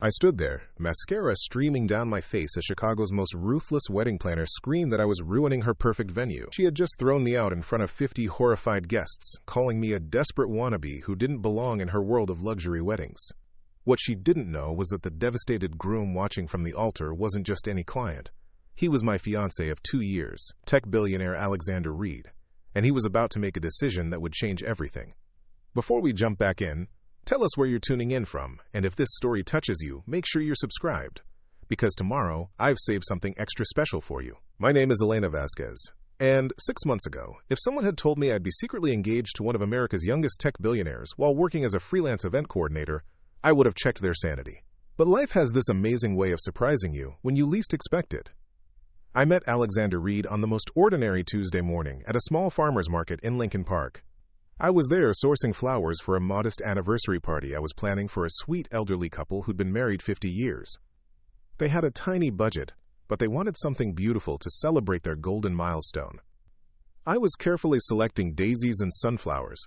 I stood there, mascara streaming down my face as Chicago's most ruthless wedding planner screamed that I was ruining her perfect venue. She had just thrown me out in front of 50 horrified guests, calling me a desperate wannabe who didn't belong in her world of luxury weddings. What she didn't know was that the devastated groom watching from the altar wasn't just any client. He was my fiancé of 2 years, tech billionaire Alexander Reed, and he was about to make a decision that would change everything. Before we jump back in, tell us where you're tuning in from, and if this story touches you, make sure you're subscribed, because tomorrow I've saved something extra special for you. My name is Elena Vasquez, and 6 months ago, if someone had told me I'd be secretly engaged to one of America's youngest tech billionaires while working as a freelance event coordinator, I would have checked their sanity. But life has this amazing way of surprising you when you least expect it. I met Alexander Reed on the most ordinary Tuesday morning at a small farmer's market in Lincoln Park. I was there sourcing flowers for a modest anniversary party I was planning for a sweet elderly couple who'd been married 50 years. They had a tiny budget, but they wanted something beautiful to celebrate their golden milestone. I was carefully selecting daisies and sunflowers,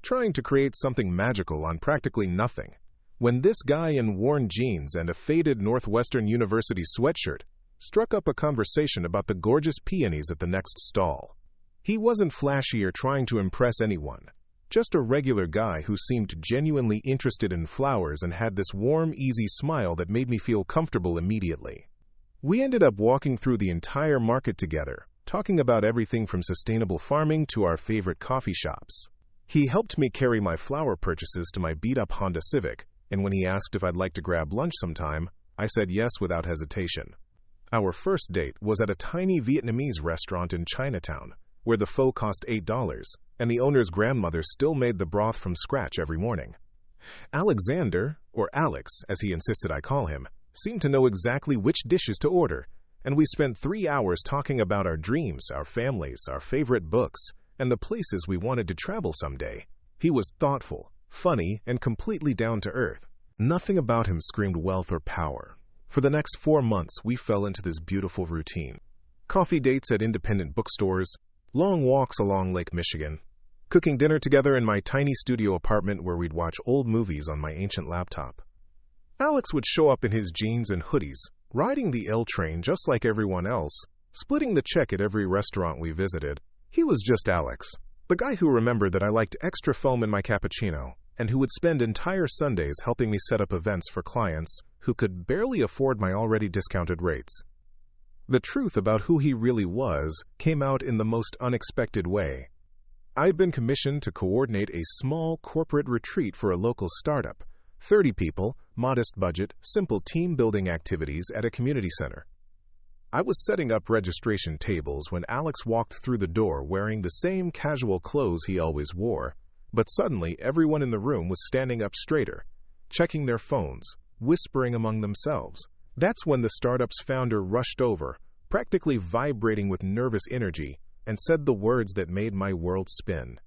trying to create something magical on practically nothing, when this guy in worn jeans and a faded Northwestern University sweatshirt struck up a conversation about the gorgeous peonies at the next stall. He wasn't flashy or trying to impress anyone, just a regular guy who seemed genuinely interested in flowers and had this warm, easy smile that made me feel comfortable immediately. We ended up walking through the entire market together, talking about everything from sustainable farming to our favorite coffee shops. He helped me carry my flower purchases to my beat-up Honda Civic, and when he asked if I'd like to grab lunch sometime, I said yes without hesitation. Our first date was at a tiny Vietnamese restaurant in Chinatown, where the pho cost $8, and the owner's grandmother still made the broth from scratch every morning. Alexander, or Alex, as he insisted I call him, seemed to know exactly which dishes to order, and we spent 3 hours talking about our dreams, our families, our favorite books, and the places we wanted to travel someday. He was thoughtful, funny, and completely down to earth. Nothing about him screamed wealth or power. For the next 4 months, we fell into this beautiful routine. Coffee dates at independent bookstores, long walks along Lake Michigan, cooking dinner together in my tiny studio apartment where we'd watch old movies on my ancient laptop. Alex would show up in his jeans and hoodies, riding the L train just like everyone else, splitting the check at every restaurant we visited. He was just Alex, the guy who remembered that I liked extra foam in my cappuccino, and who would spend entire Sundays helping me set up events for clients who could barely afford my already discounted rates. The truth about who he really was came out in the most unexpected way. I'd been commissioned to coordinate a small corporate retreat for a local startup, 30 people, modest budget, simple team-building activities at a community center. I was setting up registration tables when Alex walked through the door wearing the same casual clothes he always wore, but suddenly everyone in the room was standing up straighter, checking their phones, whispering among themselves. That's when the startup's founder rushed over, practically vibrating with nervous energy, and said the words that made my world spin.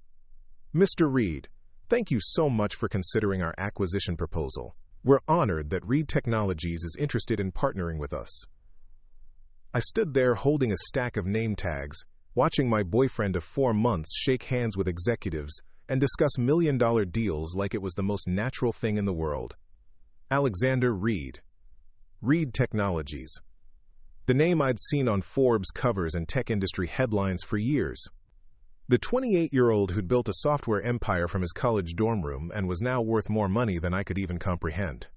"Mr. Reed, thank you so much for considering our acquisition proposal. We're honored that Reed Technologies is interested in partnering with us." I stood there holding a stack of name tags, watching my boyfriend of 4 months shake hands with executives and discuss million-dollar deals like it was the most natural thing in the world. Alexander Reed. Reed Technologies. The name I'd seen on Forbes covers and tech industry headlines for years. The 28-year-old who'd built a software empire from his college dorm room and was now worth more money than I could even comprehend.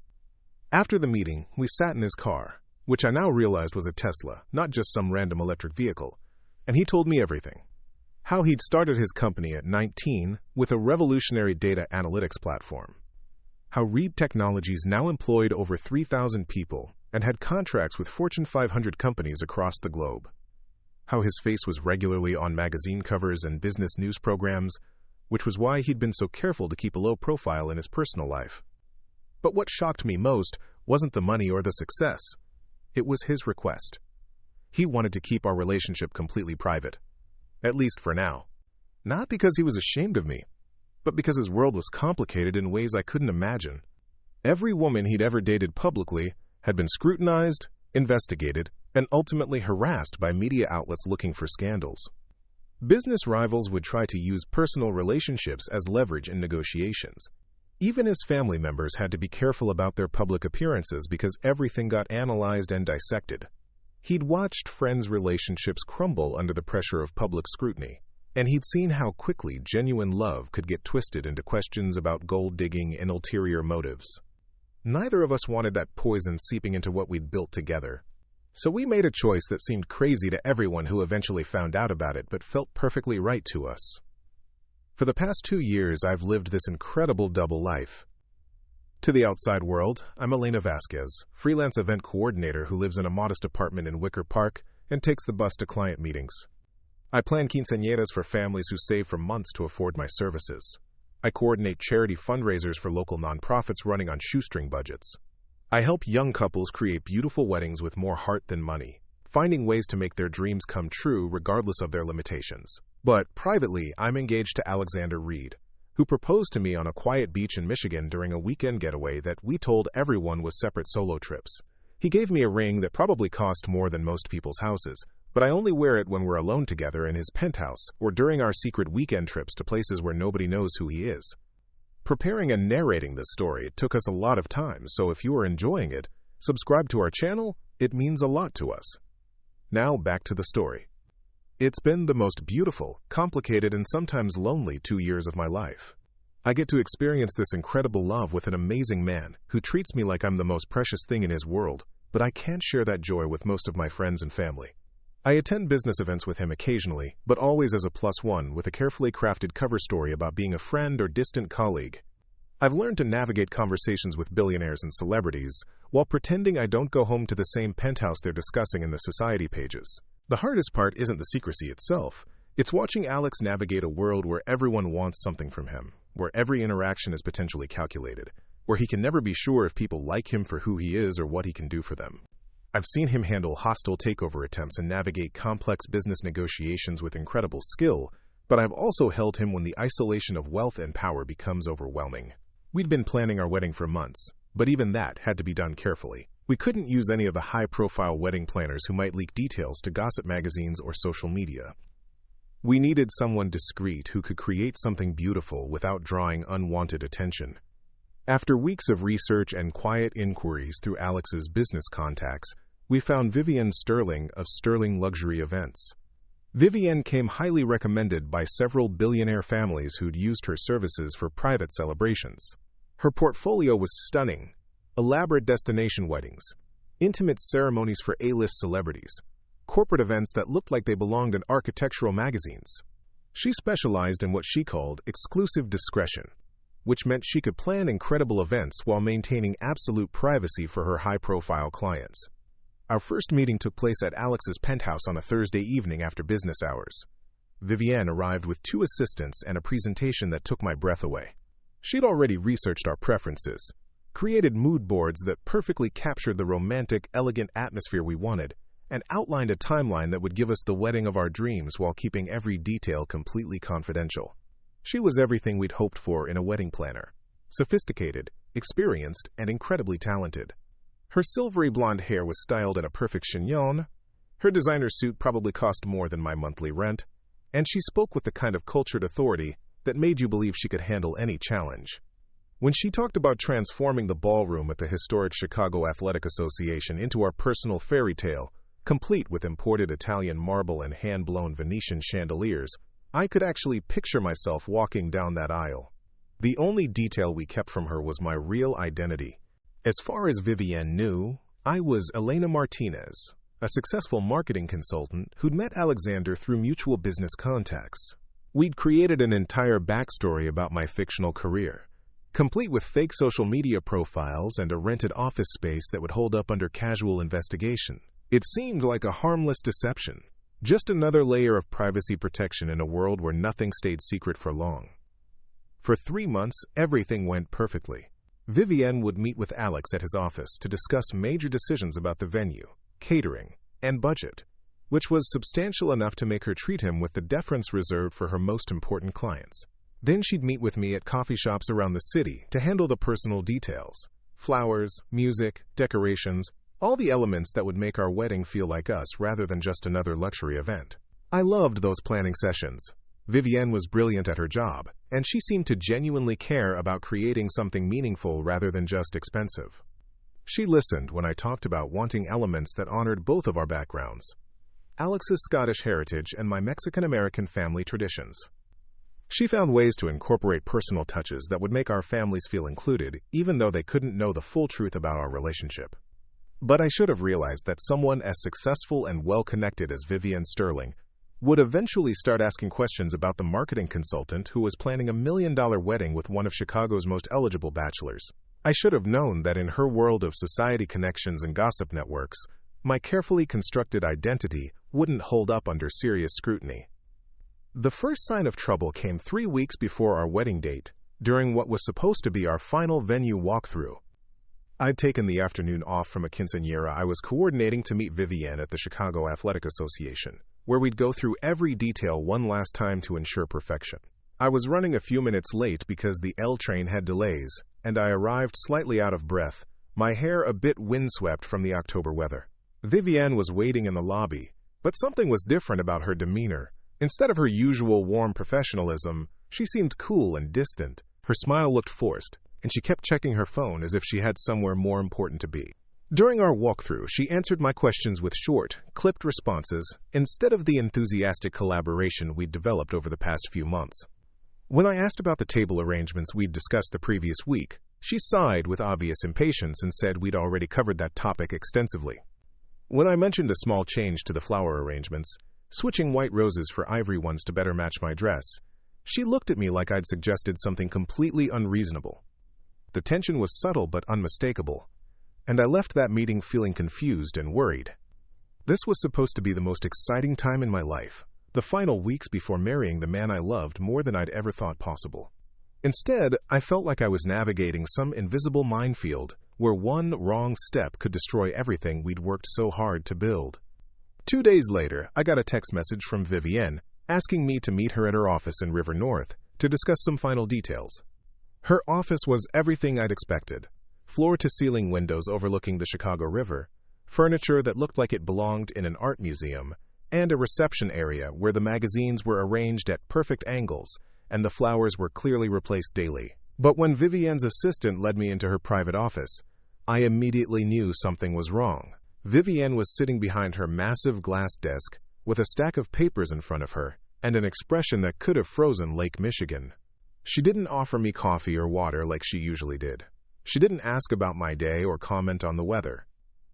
After the meeting, we sat in his car, which I now realized was a Tesla, not just some random electric vehicle, and he told me everything. How he'd started his company at 19 with a revolutionary data analytics platform. How Reed Technologies now employed over 3,000 people and had contracts with Fortune 500 companies across the globe. How his face was regularly on magazine covers and business news programs, which was why he'd been so careful to keep a low profile in his personal life. But what shocked me most wasn't the money or the success. It was his request. He wanted to keep our relationship completely private, at least for now. Not because he was ashamed of me, but because his world was complicated in ways I couldn't imagine. Every woman he'd ever dated publicly had been scrutinized, investigated, and ultimately harassed by media outlets looking for scandals. Business rivals would try to use personal relationships as leverage in negotiations. Even his family members had to be careful about their public appearances because everything got analyzed and dissected. He'd watched friends' relationships crumble under the pressure of public scrutiny, and he'd seen how quickly genuine love could get twisted into questions about gold-digging and ulterior motives. Neither of us wanted that poison seeping into what we'd built together. So we made a choice that seemed crazy to everyone who eventually found out about it but felt perfectly right to us. For the past 2 years, I've lived this incredible double life. To the outside world, I'm Elena Vasquez, freelance event coordinator who lives in a modest apartment in Wicker Park and takes the bus to client meetings. I plan quinceañeras for families who save for months to afford my services. I coordinate charity fundraisers for local nonprofits running on shoestring budgets. I help young couples create beautiful weddings with more heart than money, finding ways to make their dreams come true regardless of their limitations. But privately, I'm engaged to Alexander Reed, who proposed to me on a quiet beach in Michigan during a weekend getaway that we told everyone was separate solo trips. He gave me a ring that probably cost more than most people's houses, but I only wear it when we're alone together in his penthouse or during our secret weekend trips to places where nobody knows who he is. Preparing and narrating this story took us a lot of time, so if you are enjoying it, subscribe to our channel. It means a lot to us. Now back to the story. It's been the most beautiful, complicated, and sometimes lonely 2 years of my life. I get to experience this incredible love with an amazing man who treats me like I'm the most precious thing in his world, but I can't share that joy with most of my friends and family. I attend business events with him occasionally, but always as a +1 with a carefully crafted cover story about being a friend or distant colleague. I've learned to navigate conversations with billionaires and celebrities while pretending I don't go home to the same penthouse they're discussing in the society pages. The hardest part isn't the secrecy itself. It's watching Alex navigate a world where everyone wants something from him, where every interaction is potentially calculated, where he can never be sure if people like him for who he is or what he can do for them. I've seen him handle hostile takeover attempts and navigate complex business negotiations with incredible skill, but I've also held him when the isolation of wealth and power becomes overwhelming. We'd been planning our wedding for months, but even that had to be done carefully. We couldn't use any of the high-profile wedding planners who might leak details to gossip magazines or social media. We needed someone discreet who could create something beautiful without drawing unwanted attention. After weeks of research and quiet inquiries through Alex's business contacts, we found Vivienne Sterling of Sterling Luxury Events. Vivienne came highly recommended by several billionaire families who'd used her services for private celebrations. Her portfolio was stunning. Elaborate destination weddings, intimate ceremonies for A-list celebrities, corporate events that looked like they belonged in architectural magazines. She specialized in what she called exclusive discretion, which meant she could plan incredible events while maintaining absolute privacy for her high-profile clients. Our first meeting took place at Alex's penthouse on a Thursday evening after business hours. Vivienne arrived with 2 assistants and a presentation that took my breath away. She'd already researched our preferences, created mood boards that perfectly captured the romantic, elegant atmosphere we wanted, and outlined a timeline that would give us the wedding of our dreams while keeping every detail completely confidential. She was everything we'd hoped for in a wedding planner: sophisticated, experienced, and incredibly talented. Her silvery blonde hair was styled in a perfect chignon. Her designer suit probably cost more than my monthly rent, and she spoke with the kind of cultured authority that made you believe she could handle any challenge. When she talked about transforming the ballroom at the historic Chicago Athletic Association into our personal fairy tale, complete with imported Italian marble and hand-blown Venetian chandeliers, I could actually picture myself walking down that aisle. The only detail we kept from her was my real identity. As far as Vivienne knew, I was Elena Martinez, a successful marketing consultant who'd met Alexander through mutual business contacts. We'd created an entire backstory about my fictional career, complete with fake social media profiles and a rented office space that would hold up under casual investigation. It seemed like a harmless deception, just another layer of privacy protection in a world where nothing stayed secret for long. For 3 months, everything went perfectly. Vivienne would meet with Alex at his office to discuss major decisions about the venue, catering, and budget, which was substantial enough to make her treat him with the deference reserved for her most important clients. Then she'd meet with me at coffee shops around the city to handle the personal details: flowers, music, decorations, all the elements that would make our wedding feel like us rather than just another luxury event. I loved those planning sessions. Vivienne was brilliant at her job, and she seemed to genuinely care about creating something meaningful rather than just expensive. She listened when I talked about wanting elements that honored both of our backgrounds, Alex's Scottish heritage and my Mexican-American family traditions. She found ways to incorporate personal touches that would make our families feel included, even though they couldn't know the full truth about our relationship. But I should have realized that someone as successful and well-connected as Vivienne Sterling would eventually start asking questions about the marketing consultant who was planning a $1 million wedding with one of Chicago's most eligible bachelors. I should have known that in her world of society connections and gossip networks, my carefully constructed identity wouldn't hold up under serious scrutiny. The first sign of trouble came 3 weeks before our wedding date, during what was supposed to be our final venue walkthrough. I'd taken the afternoon off from a quinceañera I was coordinating to meet Vivienne at the Chicago Athletic Association, where we'd go through every detail one last time to ensure perfection. I was running a few minutes late because the L train had delays, and I arrived slightly out of breath, my hair a bit windswept from the October weather. Vivienne was waiting in the lobby, but something was different about her demeanor. Instead of her usual warm professionalism, she seemed cool and distant. Her smile looked forced, and she kept checking her phone as if she had somewhere more important to be. During our walkthrough, she answered my questions with short, clipped responses instead of the enthusiastic collaboration we'd developed over the past few months. When I asked about the table arrangements we'd discussed the previous week, she sighed with obvious impatience and said we'd already covered that topic extensively. When I mentioned a small change to the flower arrangements, switching white roses for ivory ones to better match my dress, she looked at me like I'd suggested something completely unreasonable. The tension was subtle but unmistakable, and I left that meeting feeling confused and worried. This was supposed to be the most exciting time in my life, the final weeks before marrying the man I loved more than I'd ever thought possible. Instead, I felt like I was navigating some invisible minefield where one wrong step could destroy everything we'd worked so hard to build. 2 days later, I got a text message from Vivienne asking me to meet her at her office in River North to discuss some final details. Her office was everything I'd expected. Floor-to-ceiling windows overlooking the Chicago River, furniture that looked like it belonged in an art museum, and a reception area where the magazines were arranged at perfect angles and the flowers were clearly replaced daily. But when Vivienne's assistant led me into her private office, I immediately knew something was wrong. Vivienne was sitting behind her massive glass desk with a stack of papers in front of her and an expression that could have frozen Lake Michigan. She didn't offer me coffee or water like she usually did. She didn't ask about my day or comment on the weather.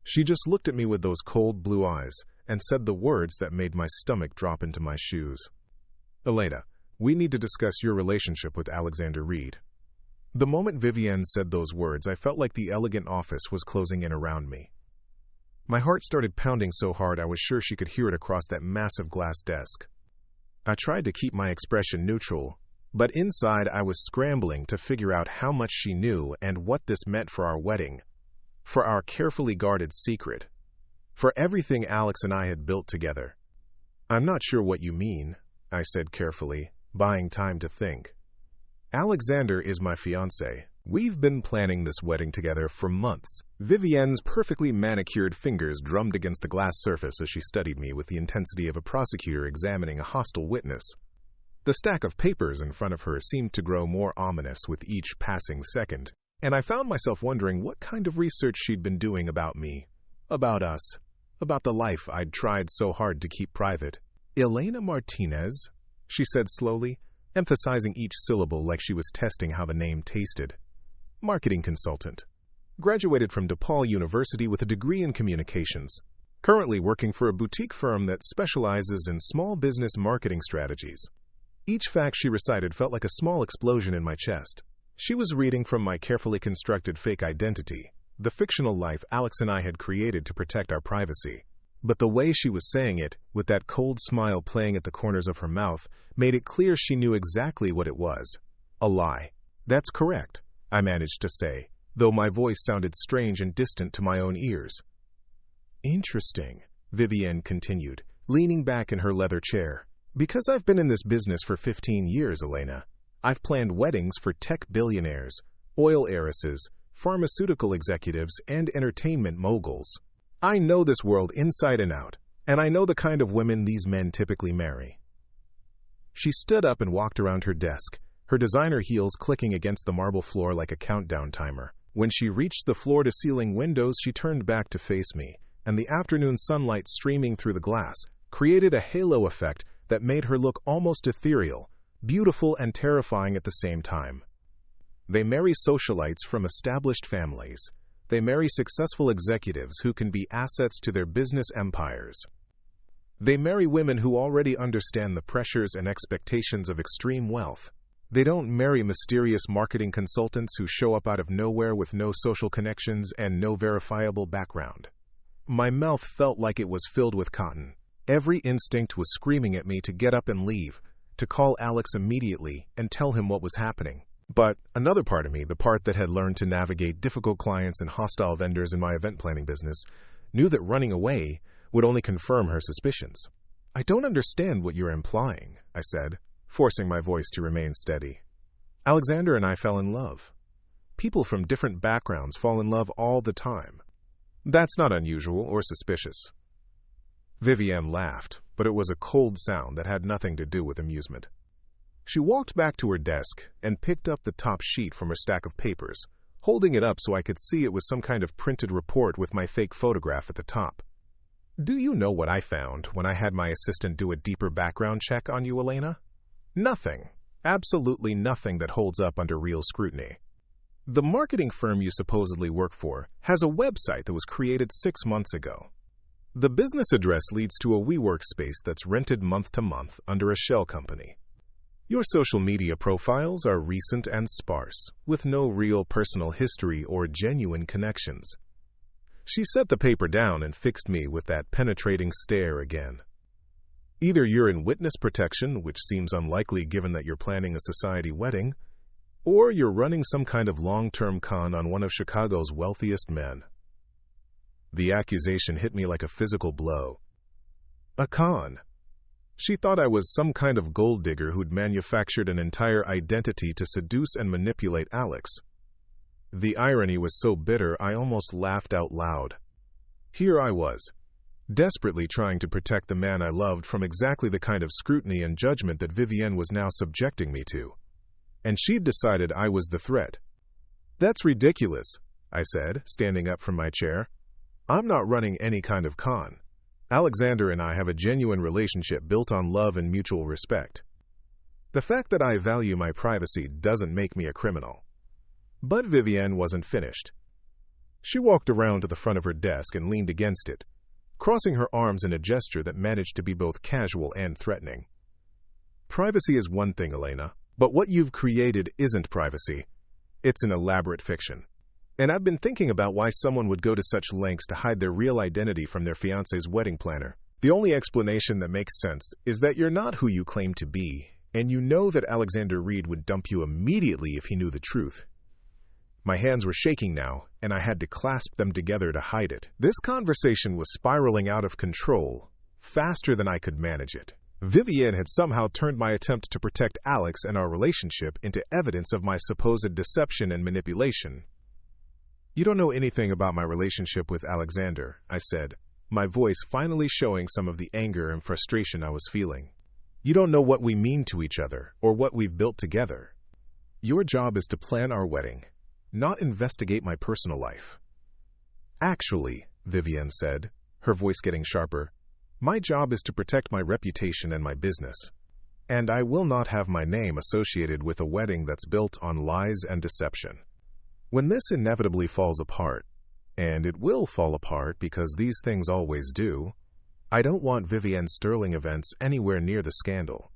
She just looked at me with those cold blue eyes and said the words that made my stomach drop into my shoes. "Elena, we need to discuss your relationship with Alexander Reed." The moment Vivienne said those words, I felt like the elegant office was closing in around me. My heart started pounding so hard I was sure she could hear it across that massive glass desk. I tried to keep my expression neutral, but inside I was scrambling to figure out how much she knew and what this meant for our wedding, for our carefully guarded secret, for everything Alex and I had built together. "I'm not sure what you mean," I said carefully, buying time to think. "Alexander is my fiancé. We've been planning this wedding together for months." Vivienne's perfectly manicured fingers drummed against the glass surface as she studied me with the intensity of a prosecutor examining a hostile witness. The stack of papers in front of her seemed to grow more ominous with each passing second, and I found myself wondering what kind of research she'd been doing about me, about us, about the life I'd tried so hard to keep private. "Elena Martinez," she said slowly, emphasizing each syllable like she was testing how the name tasted. "Marketing consultant. Graduated from DePaul University with a degree in communications. Currently working for a boutique firm that specializes in small business marketing strategies." Each fact she recited felt like a small explosion in my chest. She was reading from my carefully constructed fake identity, the fictional life Alex and I had created to protect our privacy. But the way she was saying it, with that cold smile playing at the corners of her mouth, made it clear she knew exactly what it was. A lie. "That's correct," I managed to say, though my voice sounded strange and distant to my own ears. "Interesting," Vivienne continued, leaning back in her leather chair. "Because I've been in this business for 15 years, Elena. I've planned weddings for tech billionaires, oil heiresses, pharmaceutical executives, and entertainment moguls. I know this world inside and out, and I know the kind of women these men typically marry." She stood up and walked around her desk, her designer heels clicking against the marble floor like a countdown timer. When she reached the floor-to-ceiling windows, she turned back to face me, and the afternoon sunlight streaming through the glass created a halo effect that made her look almost ethereal, beautiful and terrifying at the same time. They marry socialites from established families. They marry successful executives who can be assets to their business empires. They marry women who already understand the pressures and expectations of extreme wealth. They don't marry mysterious marketing consultants who show up out of nowhere with no social connections and no verifiable background. My mouth felt like it was filled with cotton. Every instinct was screaming at me to get up and leave, to call Alex immediately and tell him what was happening. But another part of me, the part that had learned to navigate difficult clients and hostile vendors in my event planning business, knew that running away would only confirm her suspicions. "I don't understand what you're implying," I said, forcing my voice to remain steady. "Alexander and I fell in love. People from different backgrounds fall in love all the time. That's not unusual or suspicious." Vivienne laughed, but it was a cold sound that had nothing to do with amusement. She walked back to her desk and picked up the top sheet from her stack of papers, holding it up so I could see it was some kind of printed report with my fake photograph at the top. "Do you know what I found when I had my assistant do a deeper background check on you, Elena? Nothing. Absolutely nothing that holds up under real scrutiny. The marketing firm you supposedly work for has a website that was created 6 months ago. The business address leads to a WeWork space that's rented month to month under a shell company. Your social media profiles are recent and sparse, with no real personal history or genuine connections." She set the paper down and fixed me with that penetrating stare again. "Either you're in witness protection, which seems unlikely given that you're planning a society wedding, or you're running some kind of long-term con on one of Chicago's wealthiest men." The accusation hit me like a physical blow. A con. She thought I was some kind of gold digger who'd manufactured an entire identity to seduce and manipulate Alex. The irony was so bitter I almost laughed out loud. Here I was, desperately trying to protect the man I loved from exactly the kind of scrutiny and judgment that Vivienne was now subjecting me to. And she'd decided I was the threat. "That's ridiculous," I said, standing up from my chair. "I'm not running any kind of con. Alexander and I have a genuine relationship built on love and mutual respect. The fact that I value my privacy doesn't make me a criminal." But Vivienne wasn't finished. She walked around to the front of her desk and leaned against it, crossing her arms in a gesture that managed to be both casual and threatening. "Privacy is one thing, Elena, but what you've created isn't privacy. It's an elaborate fiction. And I've been thinking about why someone would go to such lengths to hide their real identity from their fiancé's wedding planner. The only explanation that makes sense is that you're not who you claim to be, and you know that Alexander Reed would dump you immediately if he knew the truth." My hands were shaking now, and I had to clasp them together to hide it. This conversation was spiraling out of control, faster than I could manage it. Vivienne had somehow turned my attempt to protect Alex and our relationship into evidence of my supposed deception and manipulation. "You don't know anything about my relationship with Alexander," I said, my voice finally showing some of the anger and frustration I was feeling. "You don't know what we mean to each other or what we've built together. Your job is to plan our wedding, not investigate my personal life." "Actually," Vivienne said, her voice getting sharper, "my job is to protect my reputation and my business. And I will not have my name associated with a wedding that's built on lies and deception. When this inevitably falls apart, and it will fall apart because these things always do, I don't want Vivienne Sterling events anywhere near the scandal."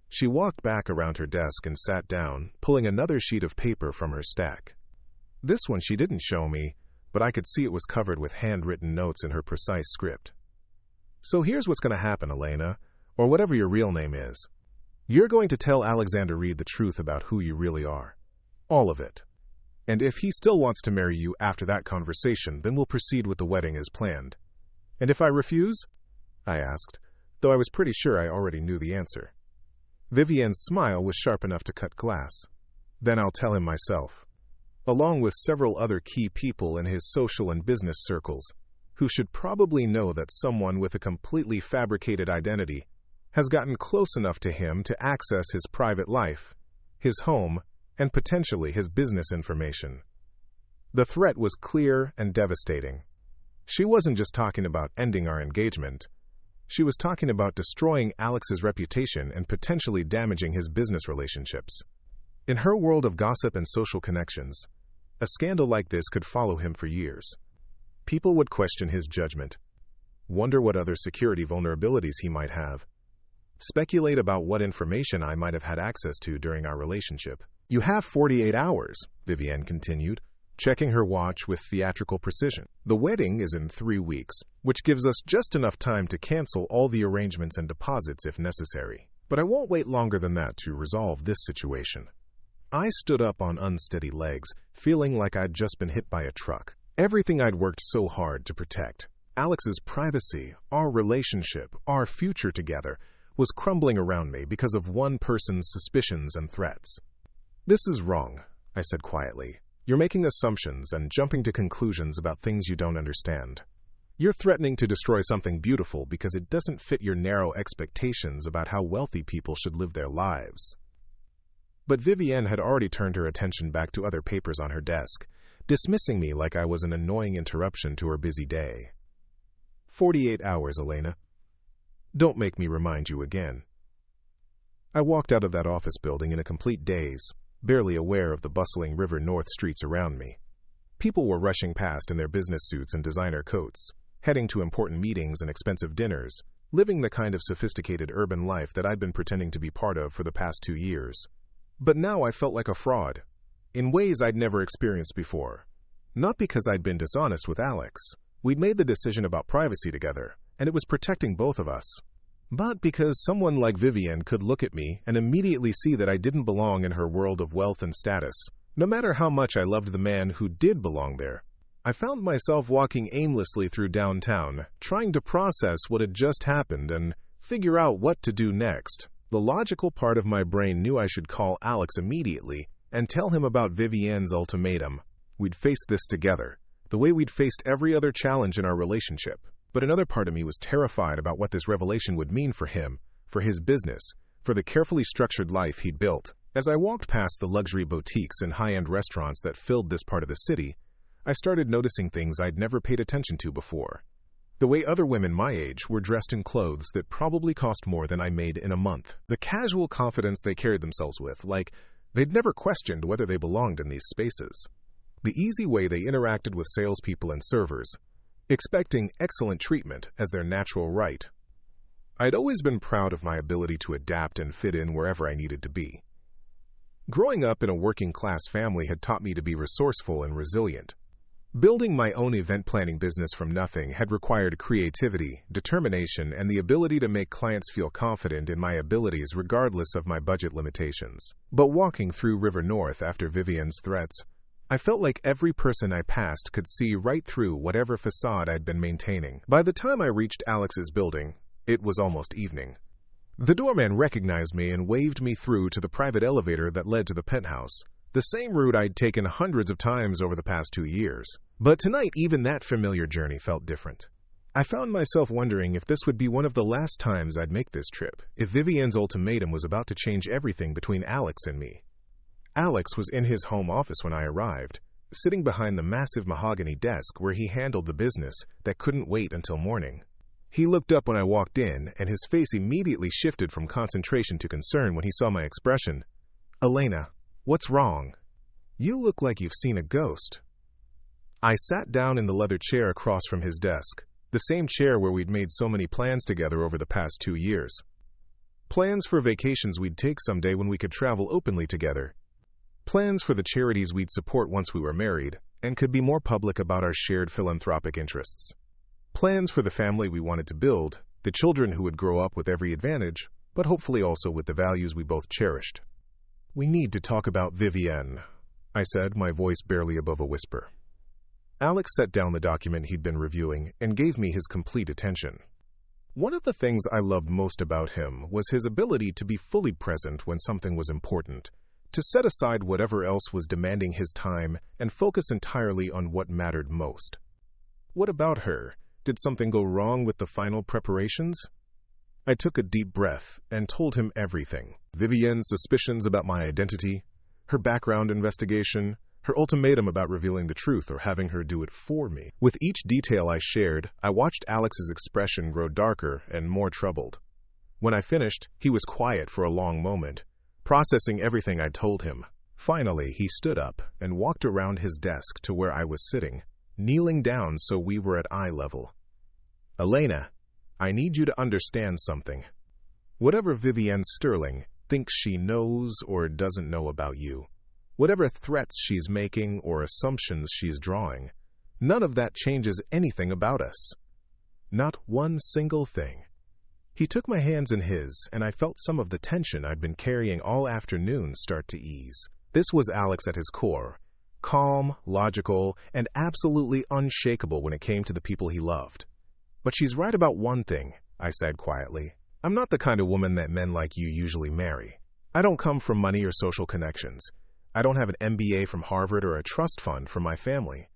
She walked back around her desk and sat down, pulling another sheet of paper from her stack. This one she didn't show me, but I could see it was covered with handwritten notes in her precise script. "So here's what's going to happen, Elena, or whatever your real name is. You're going to tell Alexander Reed the truth about who you really are. All of it. And if he still wants to marry you after that conversation, then we'll proceed with the wedding as planned. And if I refuse?" I asked, though I was pretty sure I already knew the answer. Vivienne's smile was sharp enough to cut glass. "Then I'll tell him myself, along with several other key people in his social and business circles, who should probably know that someone with a completely fabricated identity has gotten close enough to him to access his private life, his home, and potentially his business information. The threat was clear and devastating. She wasn't just talking about ending our engagement. She was talking about destroying Alex's reputation and potentially damaging his business relationships. In her world of gossip and social connections, a scandal like this could follow him for years. People would question his judgment, wonder what other security vulnerabilities he might have, speculate about what information I might have had access to during our relationship. "You have 48 hours, Vivienne continued, checking her watch with theatrical precision. "The wedding is in 3 weeks, which gives us just enough time to cancel all the arrangements and deposits if necessary. But I won't wait longer than that to resolve this situation." I stood up on unsteady legs, feeling like I'd just been hit by a truck. Everything I'd worked so hard to protect, Alex's privacy, our relationship, our future together, was crumbling around me because of one person's suspicions and threats. "This is wrong," I said quietly. "You're making assumptions and jumping to conclusions about things you don't understand. You're threatening to destroy something beautiful because it doesn't fit your narrow expectations about how wealthy people should live their lives." But Vivienne had already turned her attention back to other papers on her desk, dismissing me like I was an annoying interruption to her busy day. 48 hours, Elena. Don't make me remind you again." I walked out of that office building in a complete daze, barely aware of the bustling River North streets around me. People were rushing past in their business suits and designer coats, heading to important meetings and expensive dinners, living the kind of sophisticated urban life that I'd been pretending to be part of for the past 2 years. But now I felt like a fraud, in ways I'd never experienced before. Not because I'd been dishonest with Alex. We'd made the decision about privacy together, and it was protecting both of us. But because someone like Vivienne could look at me and immediately see that I didn't belong in her world of wealth and status, no matter how much I loved the man who did belong there. I found myself walking aimlessly through downtown, trying to process what had just happened and figure out what to do next. The logical part of my brain knew I should call Alex immediately and tell him about Vivienne's ultimatum. We'd faced this together, the way we'd faced every other challenge in our relationship. But another part of me was terrified about what this revelation would mean for him, for his business, for the carefully structured life he'd built. As I walked past the luxury boutiques and high-end restaurants that filled this part of the city, I started noticing things I'd never paid attention to before. The way other women my age were dressed in clothes that probably cost more than I made in a month. The casual confidence they carried themselves with, like they'd never questioned whether they belonged in these spaces. The easy way they interacted with salespeople and servers, expecting excellent treatment as their natural right. I'd always been proud of my ability to adapt and fit in wherever I needed to be. Growing up in a working-class family had taught me to be resourceful and resilient. Building my own event planning business from nothing had required creativity, determination, and the ability to make clients feel confident in my abilities regardless of my budget limitations. But walking through River North after Vivienne's threats, I felt like every person I passed could see right through whatever facade I'd been maintaining. By the time I reached Alex's building, it was almost evening. The doorman recognized me and waved me through to the private elevator that led to the penthouse, the same route I'd taken hundreds of times over the past 2 years. But tonight, even that familiar journey felt different. I found myself wondering if this would be one of the last times I'd make this trip, if Vivienne's ultimatum was about to change everything between Alex and me. Alex was in his home office when I arrived, sitting behind the massive mahogany desk where he handled the business that couldn't wait until morning. He looked up when I walked in, and his face immediately shifted from concentration to concern when he saw my expression. "Elena, what's wrong? You look like you've seen a ghost." I sat down in the leather chair across from his desk, the same chair where we'd made so many plans together over the past 2 years. Plans for vacations we'd take someday when we could travel openly together. Plans for the charities we'd support once we were married and could be more public about our shared philanthropic interests. Plans for the family we wanted to build, the children who would grow up with every advantage, but hopefully also with the values we both cherished. "We need to talk about Vivienne," I said, my voice barely above a whisper. Alex set down the document he'd been reviewing and gave me his complete attention. One of the things I loved most about him was his ability to be fully present when something was important, to set aside whatever else was demanding his time and focus entirely on what mattered most. What about her? Did something go wrong with the final preparations? I took a deep breath and told him everything. Vivienne's suspicions about my identity, her background investigation, her ultimatum about revealing the truth or having her do it for me. With each detail I shared, I watched Alex's expression grow darker and more troubled. When I finished, he was quiet for a long moment, processing everything I'd told him. Finally, he stood up and walked around his desk to where I was sitting, kneeling down so we were at eye level. "Elena, I need you to understand something. Whatever Vivienne Sterling thinks she knows or doesn't know about you, whatever threats she's making or assumptions she's drawing, none of that changes anything about us. Not one single thing." He took my hands in his, and I felt some of the tension I'd been carrying all afternoon start to ease. This was Alex at his core, calm, logical, and absolutely unshakable when it came to the people he loved. "But she's right about one thing," I said quietly. "I'm not the kind of woman that men like you usually marry. I don't come from money or social connections. I don't have an MBA from Harvard or a trust fund for my family.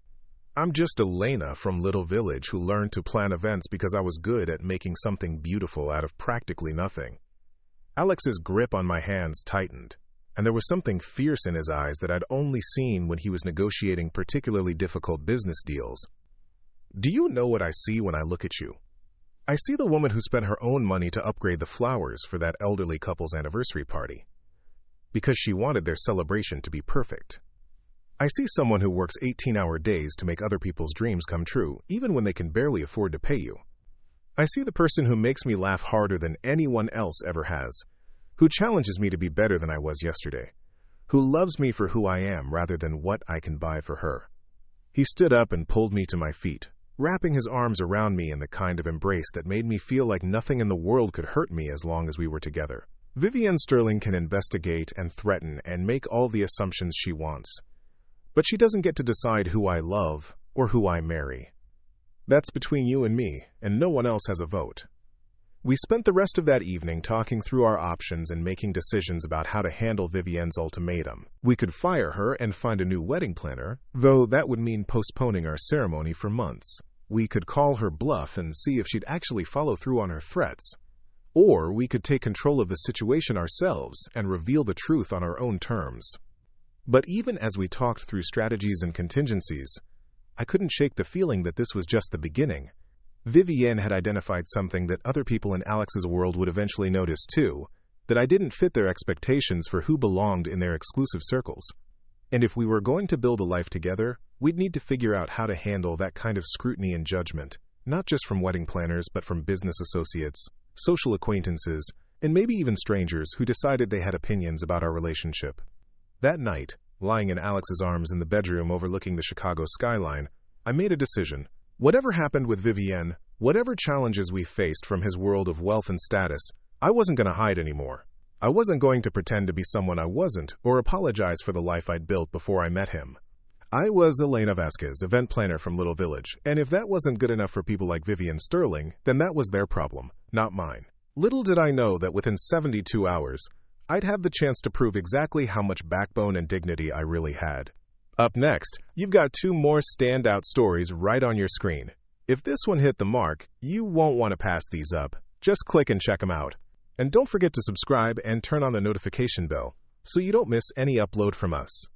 I'm just Elena from Little Village who learned to plan events because I was good at making something beautiful out of practically nothing." Alex's grip on my hands tightened, and there was something fierce in his eyes that I'd only seen when he was negotiating particularly difficult business deals. "Do you know what I see when I look at you? I see the woman who spent her own money to upgrade the flowers for that elderly couple's anniversary party, because she wanted their celebration to be perfect. I see someone who works 18-hour days to make other people's dreams come true, even when they can barely afford to pay you. I see the person who makes me laugh harder than anyone else ever has, who challenges me to be better than I was yesterday, who loves me for who I am rather than what I can buy for her." He stood up and pulled me to my feet, wrapping his arms around me in the kind of embrace that made me feel like nothing in the world could hurt me as long as we were together. "Vivienne Sterling can investigate and threaten and make all the assumptions she wants, but she doesn't get to decide who I love or who I marry. That's between you and me, and no one else has a vote." We spent the rest of that evening talking through our options and making decisions about how to handle Vivienne's ultimatum. We could fire her and find a new wedding planner, though that would mean postponing our ceremony for months. We could call her bluff and see if she'd actually follow through on her threats. Or we could take control of the situation ourselves and reveal the truth on our own terms. But even as we talked through strategies and contingencies, I couldn't shake the feeling that this was just the beginning. Vivienne had identified something that other people in Alex's world would eventually notice too, that I didn't fit their expectations for who belonged in their exclusive circles. And if we were going to build a life together, we'd need to figure out how to handle that kind of scrutiny and judgment, not just from wedding planners but from business associates, social acquaintances, and maybe even strangers who decided they had opinions about our relationship. That night, lying in Alex's arms in the bedroom overlooking the Chicago skyline, I made a decision. Whatever happened with Vivienne, whatever challenges we faced from his world of wealth and status, I wasn't going to hide anymore. I wasn't going to pretend to be someone I wasn't or apologize for the life I'd built before I met him. I was Elena Vasquez, event planner from Little Village, and if that wasn't good enough for people like Vivienne Sterling, then that was their problem, not mine. Little did I know that within 72 hours, I'd have the chance to prove exactly how much backbone and dignity I really had. Up next, you've got 2 more standout stories right on your screen. If this one hit the mark, you won't want to pass these up. Just click and check them out. And don't forget to subscribe and turn on the notification bell so you don't miss any upload from us.